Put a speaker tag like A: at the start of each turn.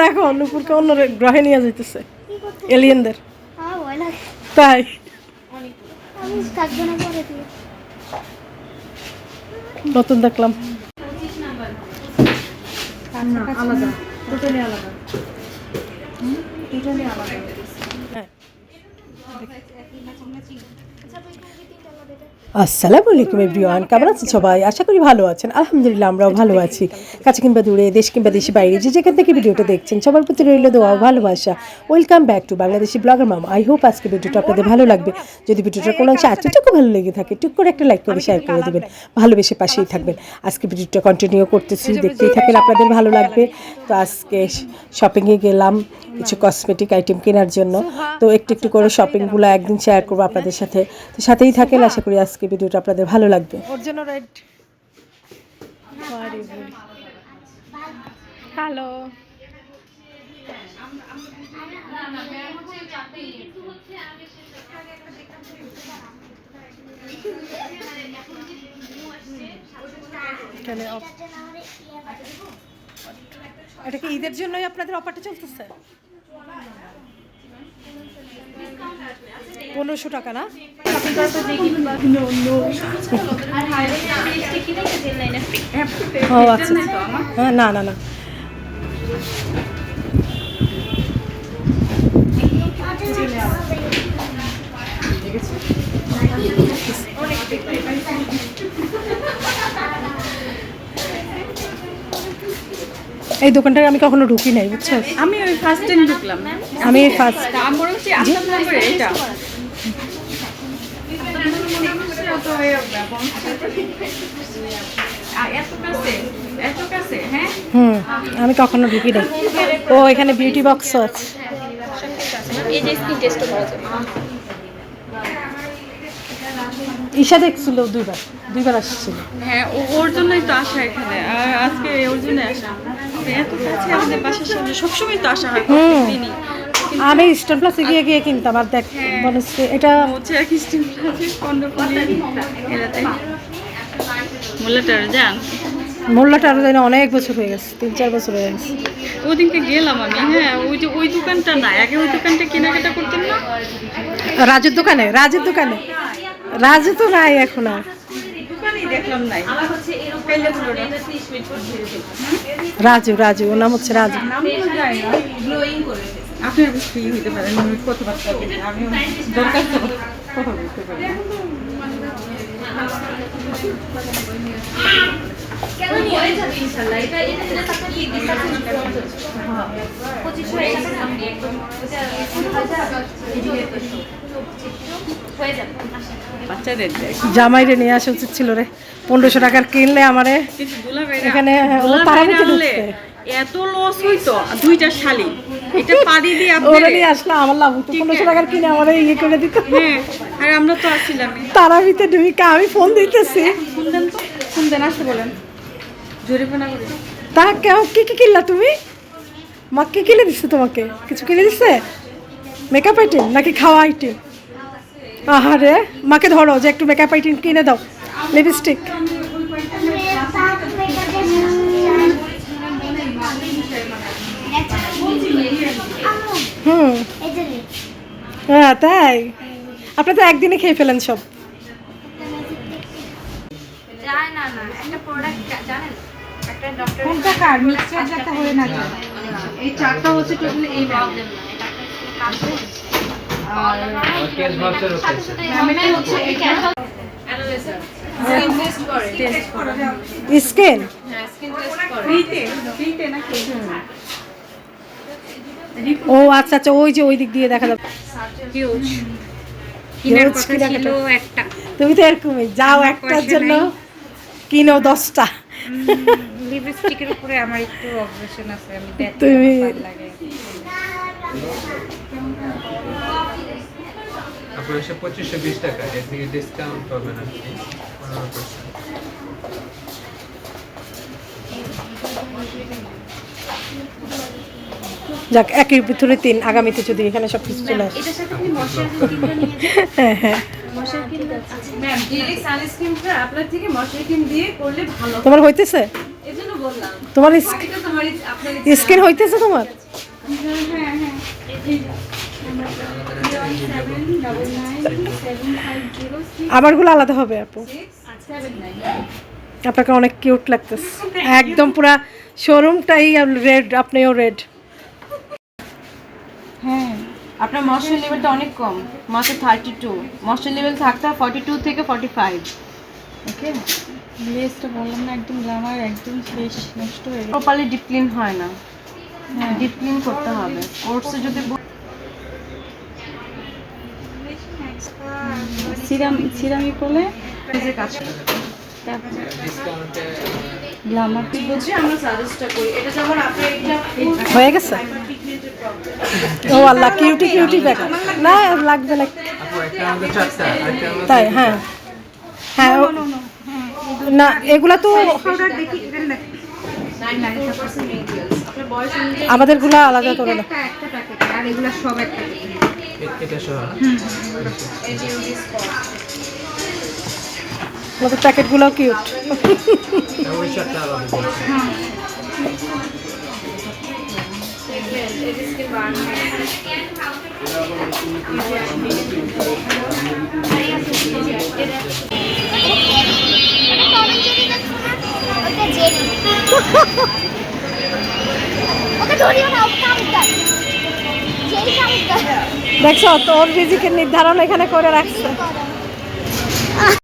A: দেখো নুপুরকে অন্য গ্রহে নিয়ে যাইতেছে এলিয়েনদের। তাই নতুন দেখলাম আলাদা, টোটালি আলাদা। আসসালামু আলাইকুম এভরিওয়ান, কেমন আছেন সবাই? আশা করি ভালো আছেন। আলহামদুলিল্লাহ আমরাও ভালো আছি। কাছে কিংবা দূরে, দেশ কিংবা দেশের বাইরে, যে যেখান থেকে ভিডিওটা দেখছেন সবার প্রতি রইল দোয়া ও ভালোবাসা। Welcome back to Bangladeshi blogger mum. I hope আজকে ভিডিওটা আপনাদের ভালো লাগবে। যদি ভিডিওটা কোনো অংশে এতটুকু ভালো লেগে থাকে টুক করে একটা লাইক করে শেয়ার করে দেবেন, ভালোবেসে পাশেই থাকবেন। আজকে ভিডিওটা কন্টিনিউ করতেছি, দেখতেই থাকেন, আপনাদের ভালো লাগবে। তো আজকে শপিংয়ে গেলাম কিছু কসমেটিক আইটেম কেনার জন্য। তো একটু একটু করে শপিংগুলো একদিন শেয়ার করবো আপনাদের সাথে। তো সাথেই থাকেন, আশা করি আজকে ভিডিওটা আপনাদের ভালো লাগবে। ওর জন্য রেড হ্যালো এটা কি ঈদের জন্যই আপনাদের অফারটা চলতেছে? 1500 টাকা না? ও আচ্ছা, হ্যাঁ না না না এই দোকানটায় আমি কখনো ঢুকি নাই, বুঝছো?
B: আমি ওই ফার্স্ট টাইম ঢুকলাম।
A: আমি ফার্স্ট
B: আমার হচ্ছে আসাম নগরে এটা। এত কাছে হ্যাঁ।
A: আমি কখনো ঢুকি নাই। ও এখানে বিউটি বক্সও আছে।
B: এই যে স্কিন টেস্ট করা যাবে।
A: ঈশা দেখছিল দুইবার আসছিল।
B: হ্যাঁ ওর জন্যই তো আসা এখানে, আর আজকে ওর জন্য আসা। এত কাছে আমাদের বাসার সামনে, সবসময় তো আসা হয় প্রতিদিনই।
A: আমি স্টার প্লাসে গিয়ে গিয়ে কিনতাম। আর দেখ বলেছে এটা
B: হচ্ছে এক স্টিম প্লাসে কন্ডপলি এলাতে মোল্লাটার যান।
A: মোল্লাটা আরো জানি অনেক বছর হয়ে গেছে, 3-4 বছর হয়ে গেছে।
B: ওদিনকে গেলাম আমি। হ্যাঁ ওই যে ওই দোকানটা না, আগে ওই দোকানটা কেনাকাটা করতাম না।
A: রাজুর দোকানে রাজু তো নাই এখন আর।
B: দোকানই দেখলাম নাই।
A: রাজু ওর নাম হচ্ছে রাজু।
B: আপনার ফ্রি হইতে পারেন, কথাবার্তা আমি দরকার তো কথা বলতে পারি। বাচ্চাদের
A: জামাইরে নিয়ে আসা উচিত ছিল রে। 1500 টাকার কিনলে আমারে এখানে তারাবিতে ঢুকছে।
B: এত লস হইতো। দুইটা শালি এটা পাড়ি দিয়ে
A: ওরা নিয়ে আসলে আমার লাভ হতো। 1500 টাকার কিনে আমারে ইয়ে করে দিত।
B: হ্যাঁ আর আমরা তো আসছিলাম
A: তারাবিতে ঢুকে আমি ফোন দিতেছি।
B: ফোন দেন আসতে বলেন জরিমানা করে।
A: তা কেউ কি কিনলা তুমি? মা কি কিনে দিচ্ছে তোমাকে? কিছু কিনে দিচ্ছে? মেকআপ আইটেম নাকি খাওয়া আইটেম? আহারে মাকে ধরো যে একটু মেকআপ আইটেম কিনে দাও, লিপস্টিক। হ্যাঁ তাই আপনি তো একদিনে খেয়ে ফেলেন সব।
B: এই চারটা হচ্ছে টোটালি এই
A: স্কিন ও আচ্ছা আচ্ছা, ওই যে ওই দিক দিয়ে দেখা যাবে। তুমি তো এরকমই যাও, একটার জন্য কিনো 10টা।
B: লিপস্টিকের উপরে আমার একটু অবসেশন আছে। আমি
A: তুমি
C: আপনার 2520 টাকা, এর থেকে ডিসকাউন্ট পাবেন আপনি 15%।
A: যাক, একের ভিতরে 3, আগামীতে যদি এখানে সব কিছু চলে আসে। হ্যাঁ হ্যাঁ
B: ম্যাম ডিরেক্ট সানস্ক্রিনটা আপনার থেকে ময়শ্চারাইজিং দিয়ে করলে ভালো।
A: তোমার হইতেছে?
B: এজন্য বললাম।
A: তোমার
B: এটা তোমার আপনার
A: স্কিন হইতেছে তোমার?
B: হ্যাঁ হ্যাঁ এই যে 0799750
A: আমারগুলো আলাদা হবে আপু।
B: 679
A: আপনাকে অনেক কিউট লাগতেছে, একদম পুরা শোরুমটাই রেড, আপনিও রেড।
D: হ্যাঁ, আপনার ময়েশ্চার লেভেলটা অনেক কম, মাত্র 32। ময়েশ্চার লেভেল থাকতে হয় 42 থেকে 45। ওকে,
B: লেসটা বললাম না একদম গ্ল্যামার একদম শেষ নষ্ট হয়ে গেছে।
D: প্রপারলি ডিপ ক্লিন হয় না, ডিপ ক্লিন করতে হবে। কোর্সে যদি
B: সিরামিক করলে
D: যে কাজ
C: ডিসকাউন্টে
B: গ্ল্যামার
D: বুঝে আমরা সাজেস্টটা করি। এটা যেমন আপনার এটা
A: হয়ে গেছে। ও আল্লাহ, কিউটি কিউটি ব্যাগ না লাগবে না।
C: আপু একটা আমাদের 4টা, আরেকটা আমাদের
A: তাই? হ্যাঁ হ্যাঁ না, এগুলা তো
D: আপনার বয়স অনুযায়ী
A: আমাদেরগুলা আলাদা করে না।
D: একটা প্যাকেট, আর এগুলা সব একটা
C: এটা সহ
A: আমাদের প্যাকেটগুলোও কিউট।
C: ওই 4টা আলাদা দিয়েছি।
A: দেখছো তোর রিজিকের নির্ধারণ এখানে করে রাখছে।